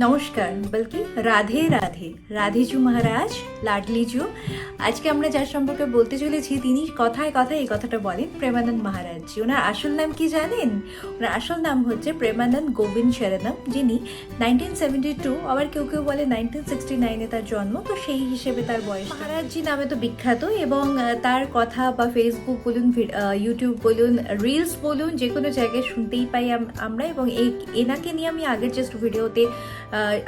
নমস্কার, বলকি রাধে রাধে। রাধেজু মহারাজ, লাডলিজু। আজকে আমরা যার সম্পর্কে বলতে চলেছি তিনি কথায় কথায় এই কথাটা বলেন, প্রেমানন্দ মহারাজজি। ওনার আসল নাম কি জানেন? ওনার আসল নাম হচ্ছে প্রেমানন্দ গোবিন্দ শরণম, যিনি 1972, আবার কেউ কেউ বলে 1969-এ তার জন্ম, তো সেই হিসেবে তার বয়স। মহারাজজি নামে তো বিখ্যাত, এবং তার কথা বা ফেসবুক বলুন, ইউটিউব বলুন, রিলস বলুন, যে কোনো জায়গায় শুনতেই পাই আমরা। এবং এনাকে নিয়ে আমি আগের জাস্ট ভিডিওতে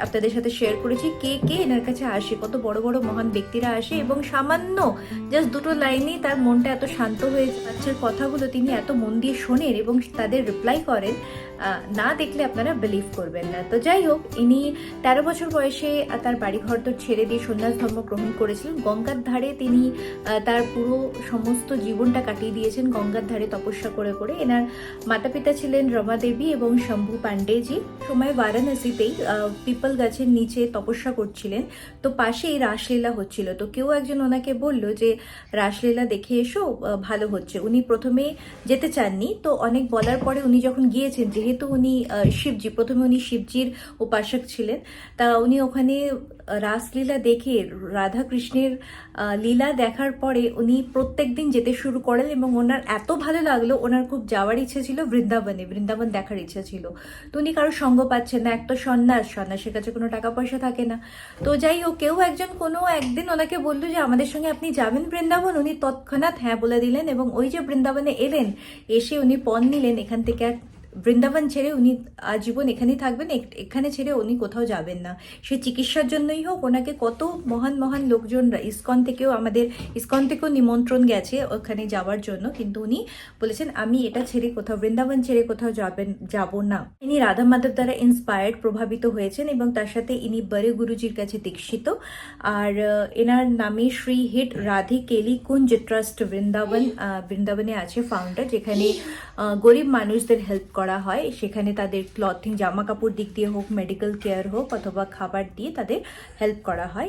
আপনাদের সাথে শেয়ার করেছি কে কে এনার কাছে আসে, কত বড় বড় মহান ব্যক্তিরা আসে, এবং সামান্য জাস্ট দুটো লাইনেই তার মনটা এত শান্ত হয়ে যাচ্ছে। কথাগুলো তিনি এত মন দিয়ে শোনেন এবং তাদের রিপ্লাই করেন, না দেখলে আপনারা বিলিভ করবেন না। তো যাই হোক, ইনি 13 বছর বয়সে তার বাড়িঘর তো ছেড়ে দিয়ে সন্ন্যাস ধর্ম গ্রহণ করেছিলেন। গঙ্গার ধারে তিনি তার পুরো সমস্ত জীবনটা কাটিয়ে দিয়েছেন, গঙ্গার ধারে তপস্যা করে করে। এনার মাতা পিতা ছিলেন রমা দেবী এবং শম্ভু পাণ্ডেজি। সময় বারাণসীতেই পিপল গাছের নিচে তপস্যা করছিলেন, তো পাশেই রাসলীলা হচ্ছিল। তো কেউ একজন ওনাকে বলল যে রাসলীলা দেখে এসো, ভালো হচ্ছে। উনি প্রথমে যেতে চাননি, তো অনেক বলার পরে উনি যখন গিয়েছেন, যেহেতু উনি শিবজি, প্রথমে উনি শিবজির উপাসক ছিলেন, তা উনি ওখানে রাসলীলা দেখে, রাধা কৃষ্ণের লীলা দেখার পরে উনি প্রত্যেক দিন যেতে শুরু করেন। এবং ওনার এত ভালো লাগলো, ওনার খুব যাওয়ার ইচ্ছে ছিল বৃন্দাবন দেখার ইচ্ছা ছিল। তো উনি কারো সঙ্গ পাচ্ছেন না, একটা সন্ন্যাসের কাছে কোনো টাকা পয়সা থাকে না। তো যাই হোক, কেউ একজন কোনো একদিন ওনাকে বললো যে আমাদের সঙ্গে আপনি যাবেন বৃন্দাবন। উনি তৎক্ষণাৎ হ্যাঁ বলে দিলেন, এবং ওই যে বৃন্দাবনে এলেন, এসে উনি পণ নিলেন এখান থেকে। বৃন্দাবন ছেড়ে উনি আজীবন এখানেই থাকবেন, এখানে ছেড়ে উনি কোথাও যাবেন না। সে চিকিৎসার জন্যই হোক, ওনাকে কত মহান মহান লোকজনরা ইসকন থেকেও নিমন্ত্রণ গেছে ওখানে যাওয়ার জন্য, কিন্তু উনি বলেছেন আমি এটা ছেড়ে কোথাও, বৃন্দাবন ছেড়ে কোথাও যাব না। ইনি রাধা মাধব দ্বারা ইন্সপায়ার্ড, প্রভাবিত হয়েছেন, এবং তার সাথে ইনি বড়ে গুরুজির কাছে দীক্ষিত। আর এনার নামে শ্রী হিট রাধে কেলি কুঞ্জ ট্রাস্ট বৃন্দাবনে আছে ফাউন্ডার, যেখানে গরিব মানুষদের হেল্প করা হয়। সেখানে তাদের ক্লথিং, জামা কাপড় দিক দিয়ে হোক, মেডিকেল কেয়ার হোক, অথবা খাবার দিয়ে তাদের হেল্প করা হয়।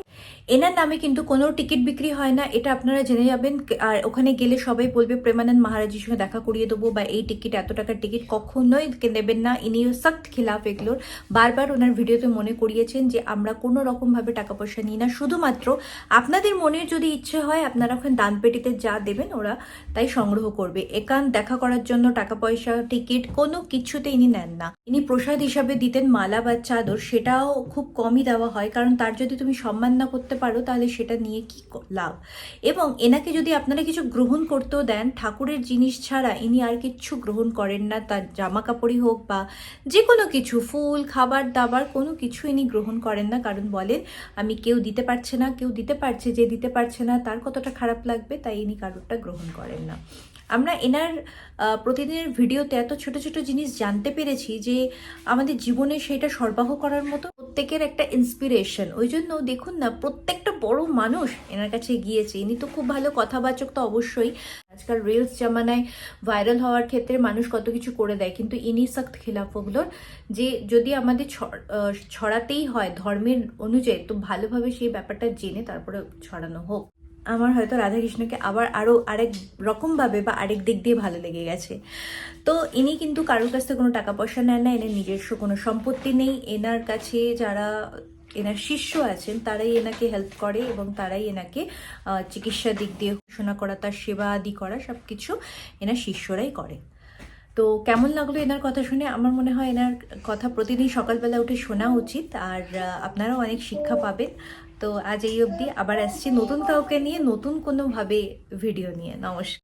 এনার নামে কিন্তু কোনো টিকিট বিক্রি হয় না, এটা আপনারা জেনে যাবেন। আর ওখানে গেলে সবাই বলবে প্রেমানন্দ মহারাজের সঙ্গে দেখা করিয়ে দেবো, বা এই টিকিট, এত টাকার টিকিট, কখনোই নেবেন না। ইনি সখ্ত খিলাফ এগুলোর। বারবার ওনার ভিডিওতে মনে করিয়েছেন যে আমরা কোনো রকমভাবে টাকা পয়সা নিই না, শুধুমাত্র আপনাদের মনের যদি ইচ্ছে হয় আপনারা ওখানে দানপেটিতে যা দেবেন ওরা তাই সংগ্রহ করবে। একান্ত দেখা করার জন্য টাকা পয়সা, টিকিট কোনো কিছুতে ইনি নেন না। ইনি প্রসাদ হিসাবে দিতেন মালা বা চাদর, সেটাও খুব কমই দেওয়া হয়, কারণ তার যদি তুমি সম্মান না করতে পারো তাহলে সেটা নিয়ে কি লাভ। এবং এনাকে যদি আপনারা কিছু গ্রহণ করতেও দেন, ঠাকুরের জিনিস ছাড়া ইনি আর কিচ্ছু গ্রহণ করেন না। তার জামা কাপড়ই হোক বা যে কোনো কিছু, ফুল, খাবার দাবার, কোনো কিছু ইনি গ্রহণ করেন না, কারণ বলেন আমি কেউ দিতে পারছে না, কেউ দিতে পারছে, যে দিতে পারছে না তার কতটা খারাপ লাগবে, তাই ইনি কারোরটা গ্রহণ করেন না। আমরা এনার প্রতিদিনের ভিডিওতে এত ছোট ছোট জিনিস জানতে পেরেছি যে আমাদের জীবনে সেটা সরবরাহ করার মতো প্রত্যেকের একটা ইন্সপিরেশন। ওই জন্য দেখুন না, প্রত্যেকটা বড় মানুষ এনার কাছে গিয়েছে। ইনি তো খুব ভালো কথাবাচক, তো অবশ্যই। আজকাল রিলস জামানায় ভাইরাল হওয়ার ক্ষেত্রে মানুষ কত কিছু করে দেয়, কিন্তু ইনি সখ্ত খিলাফ ওগুলোর। যে যদি আমাদের ছড়াতেই হয় ধর্মের অনুযায়ী, তো ভালোভাবে সেই ব্যাপারটা জেনে তারপরে ছড়ানো হোক। আমার হয়তো রাধাকৃষ্ণকে আরও আরেক রকমভাবে বা আরেক দিক দিয়ে ভালো লেগে গেছে। তো ইনি কিন্তু কারোর কাছ থেকে কোনো টাকা পয়সা নেন না, এনার নিজস্ব কোনো সম্পত্তি নেই। এনার কাছে যারা এনার শিষ্য আছেন তারাই এনাকে হেল্প করে, এবং তারাই এনাকে চিকিৎসা দিক দিয়ে ঘোষণা করা, তার সেবা আদি করা, সব কিছু এনার শিষ্যরাই করে। তো কেমন লাগলো এনার কথা শুনে? আমার মনে হয় এনার কথা প্রতিদিন সকালবেলা উঠে শোনা উচিত, আর আপনারাও অনেক শিক্ষা পাবেন। তো আজ এই অবধি, আবার আসছি নতুন কাউকে নিয়ে, নতুন কোনোভাবে ভিডিও নিয়ে। নমস্কার।